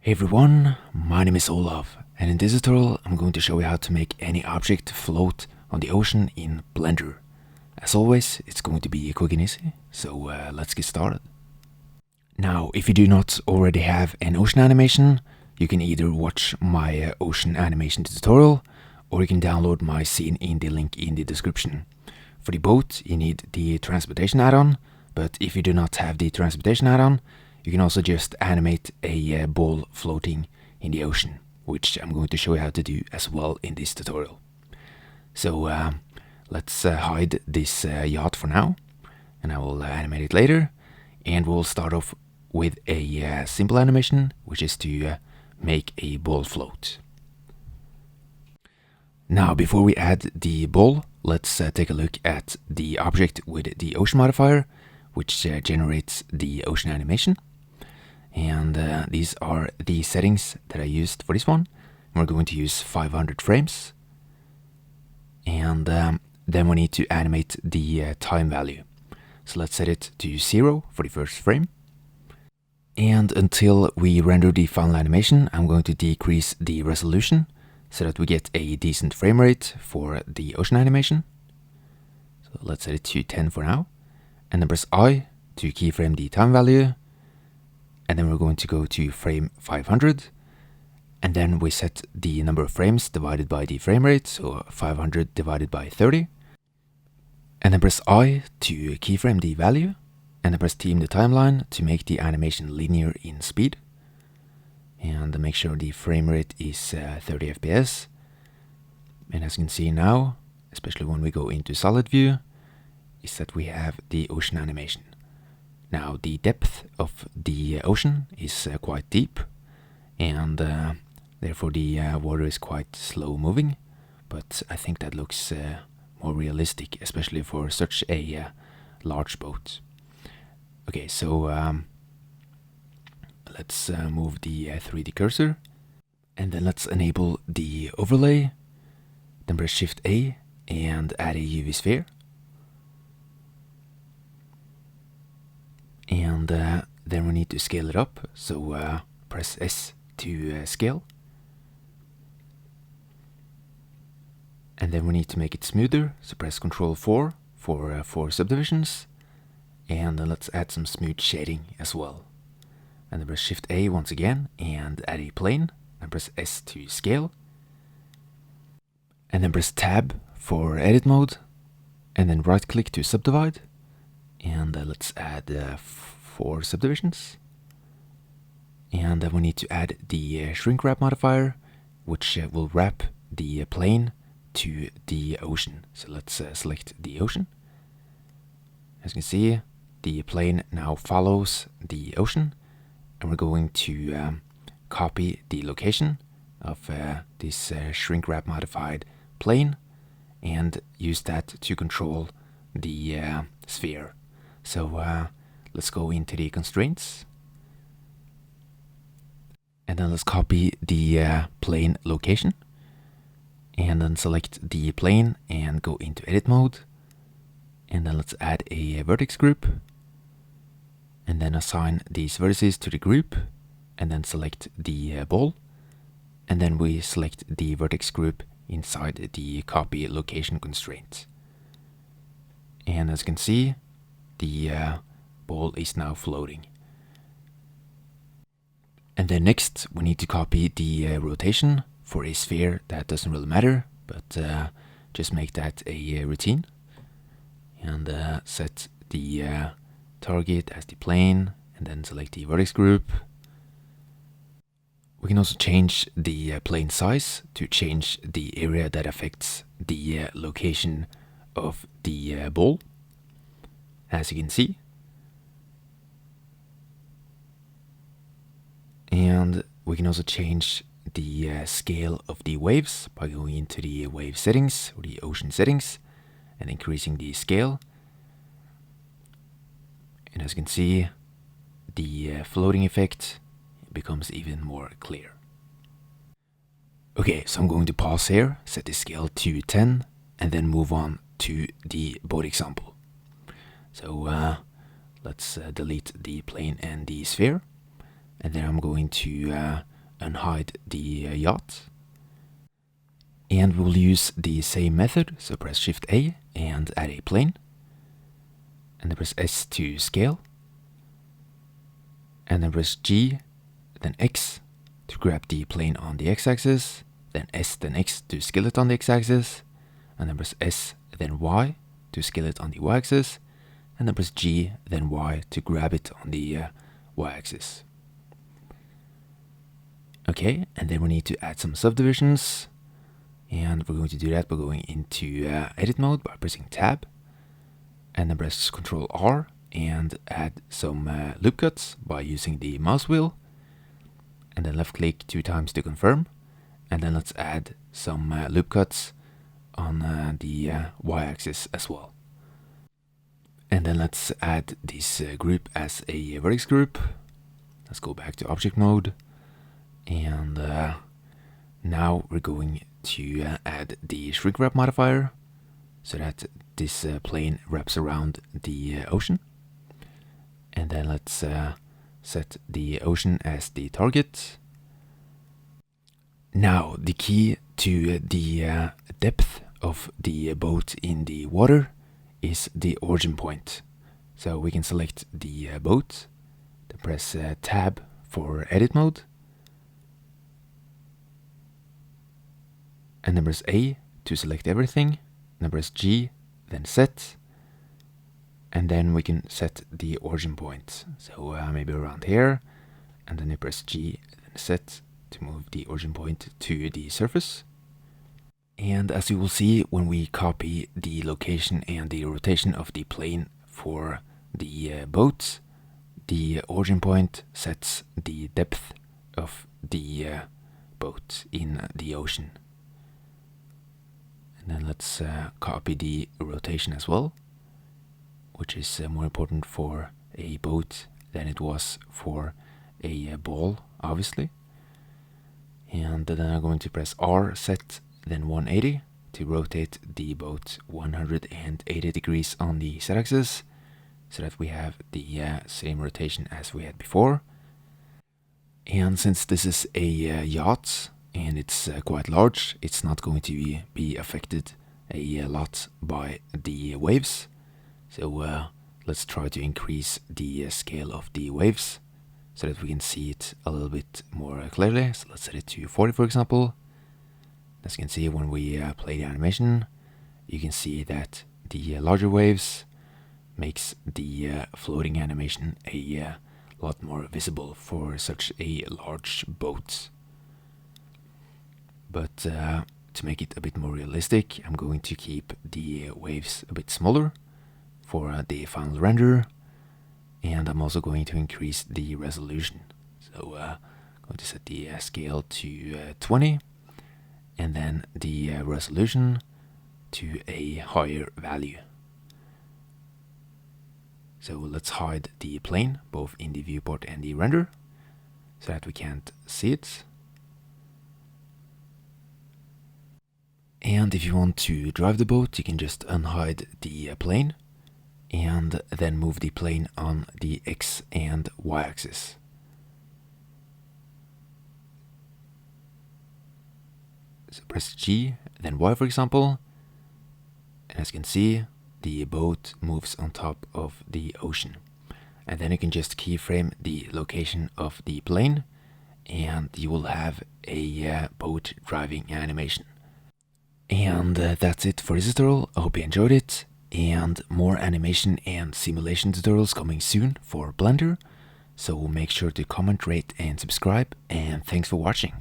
Hey everyone, my name is Olaf, and in this tutorial I'm going to show you how to make any object float on the ocean in Blender. As always, it's going to be quick and easy, so let's get started. Now, if you do not already have an ocean animation, you can either watch my ocean animation tutorial, or you can download my scene in the link in the description. For the boat, you need the transportation add-on, but if you do not have the transportation add-on, you can also just animate a ball floating in the ocean, which I'm going to show you how to do as well in this tutorial. So let's hide this yacht for now, and I will animate it later. And we'll start off with a simple animation, which is to make a ball float. Now, before we add the ball, let's take a look at the object with the ocean modifier, which generates the ocean animation. And these are the settings that I used for this one. We're going to use 500 frames. And then we need to animate the time value. So let's set it to 0 for the first frame. And until we render the final animation, I'm going to decrease the resolution so that we get a decent frame rate for the ocean animation. So let's set it to 10 for now. And then press I to keyframe the time value. And then we're going to go to frame 500. And then we set the number of frames divided by the frame rate, so 500 divided by 30. And then press I to keyframe the value. And then press T in the timeline to make the animation linear in speed. And make sure the frame rate is 30 FPS. And as you can see now, especially when we go into solid view, is that we have the ocean animation. Now, the depth of the ocean is quite deep, and therefore the water is quite slow moving, but I think that looks more realistic, especially for such a large boat. Okay, so let's move the 3D cursor, and then let's enable the overlay, then press Shift+A and add a UV sphere. And then we need to scale it up, so press S to scale. And then we need to make it smoother, so press Ctrl 4 for subdivisions. And then let's add some smooth shading as well. And then press Shift+A once again and add a plane, and press S to scale. And then press Tab for edit mode, and then right click to subdivide. And let's add 4 subdivisions. And then we need to add the shrink wrap modifier, which will wrap the plane to the ocean. So let's select the ocean. As you can see, the plane now follows the ocean. And we're going to copy the location of this shrink wrap modified plane and use that to control the sphere. So let's go into the constraints, and then let's copy the plane location, and then select the plane and go into edit mode, and then let's add a vertex group, and then assign these vertices to the group, and then select the ball, and then we select the vertex group inside the copy location constraint. And as you can see, the ball is now floating. And then next we need to copy the rotation for a sphere. That doesn't really matter, but just make that a routine. And set the target as the plane, and then select the vertex group. We can also change the plane size to change the area that affects the location of the ball, as you can see. And we can also change the scale of the waves by going into the wave settings, or the ocean settings, and increasing the scale. And as you can see, the floating effect becomes even more clear. Okay, so I'm going to pause here, set the scale to 10, and then move on to the boat example. So let's delete the plane and the sphere. And then I'm going to unhide the yacht. And we'll use the same method, so press Shift+A and add a plane. And then press S to scale. And then press G, then X to grab the plane on the X-axis. Then S, then X to scale it on the X-axis. And then press S, then Y to scale it on the Y-axis. And then press G, then Y to grab it on the Y-axis. Okay, and then we need to add some subdivisions. And we're going to do that by going into edit mode by pressing Tab. And then press Ctrl R and add some loop cuts by using the mouse wheel. And then left click 2 times to confirm. And then let's add some loop cuts on the Y-axis as well. And then let's add this group as a vertex group. Let's go back to object mode. And now we're going to add the shrink wrap modifier so that this plane wraps around the ocean. And then let's set the ocean as the target. Now the key to the depth of the boat in the water is the origin point. So we can select the boat, then press Tab for edit mode, and then press A to select everything, then press G, then set, and then we can set the origin point. So maybe around here, and then you press G, then set to move the origin point to the surface. And as you will see, when we copy the location and the rotation of the plane for the boat, the origin point sets the depth of the boat in the ocean. And then let's copy the rotation as well, which is more important for a boat than it was for a ball, obviously. And then I'm going to press R, set, then 180 to rotate the boat 180 degrees on the Z-axis, so that we have the same rotation as we had before. And since this is a yacht and it's quite large, it's not going to be affected a lot by the waves. So let's try to increase the scale of the waves so that we can see it a little bit more clearly. So let's set it to 40, for example. As you can see, when we play the animation, you can see that the larger waves makes the floating animation a lot more visible for such a large boat. But to make it a bit more realistic, I'm going to keep the waves a bit smaller for the final render, and I'm also going to increase the resolution. So I'm going to set the scale to 20, and then the resolution to a higher value. So let's hide the plane, both in the viewport and the render, so that we can't see it. And if you want to drive the boat, you can just unhide the plane and then move the plane on the X and Y axis. So press G, then Y, for example, and as you can see, the boat moves on top of the ocean. And then you can just keyframe the location of the plane, and you will have a boat driving animation. And that's it for this tutorial. I hope you enjoyed it, and more animation and simulation tutorials coming soon for Blender. So make sure to comment, rate, and subscribe, and thanks for watching.